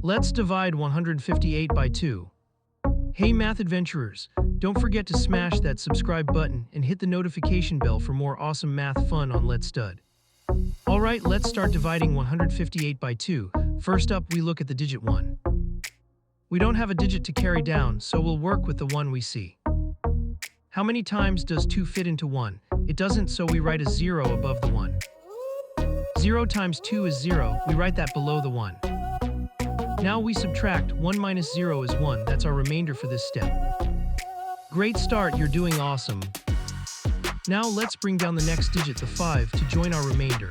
Let's divide 158 by 2. Hey math adventurers, don't forget to smash that subscribe button and hit the notification bell for more awesome math fun on Let's Stud. Alright, let's start dividing 158 by 2. First up, we look at the digit 1. We don't have a digit to carry down, so we'll work with the 1 we see. How many times does 2 fit into 1? It doesn't, so we write a 0 above the 1. 0 times 2 is 0, we write that below the 1. Now we subtract. 1 minus 0 is 1, that's our remainder for this step. Great start, you're doing awesome. Now let's bring down the next digit, the 5, to join our remainder.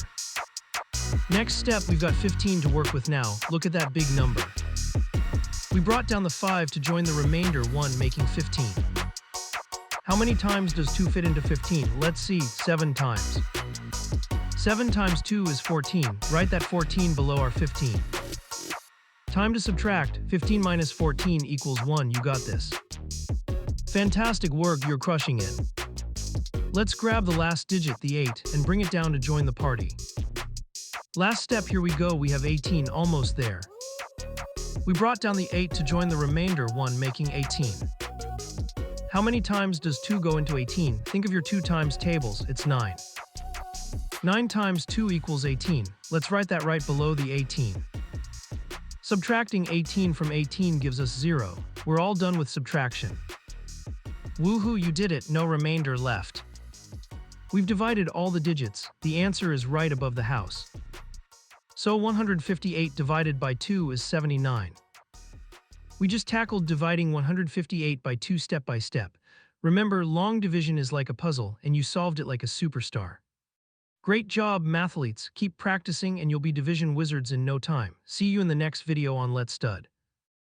Next step, we've got 15 to work with now. Look at that big number. We brought down the 5 to join the remainder 1, making 15. How many times does 2 fit into 15? Let's see, 7 times. 7 times 2 is 14. Write that 14 below our 15. Time to subtract. 15 minus 14 equals 1. You got this. Fantastic work, you're crushing it. Let's grab the last digit, the 8, and bring it down to join the party. Last step, here we go, we have 18, almost there. We brought down the 8 to join the remainder 1, making 18. How many times does 2 go into 18? Think of your 2 times tables, it's 9. 9 times 2 equals 18. Let's write that right below the 18. Subtracting 18 from 18 gives us 0. We're all done with subtraction. Woohoo, you did it, no remainder left. We've divided all the digits. The answer is right above the house. So 158 divided by 2 is 79. We just tackled dividing 158 by 2 step by step. Remember, long division is like a puzzle, and you solved it like a superstar. Great job, mathletes. Keep practicing and you'll be division wizards in no time. See you in the next video on Let's Stud.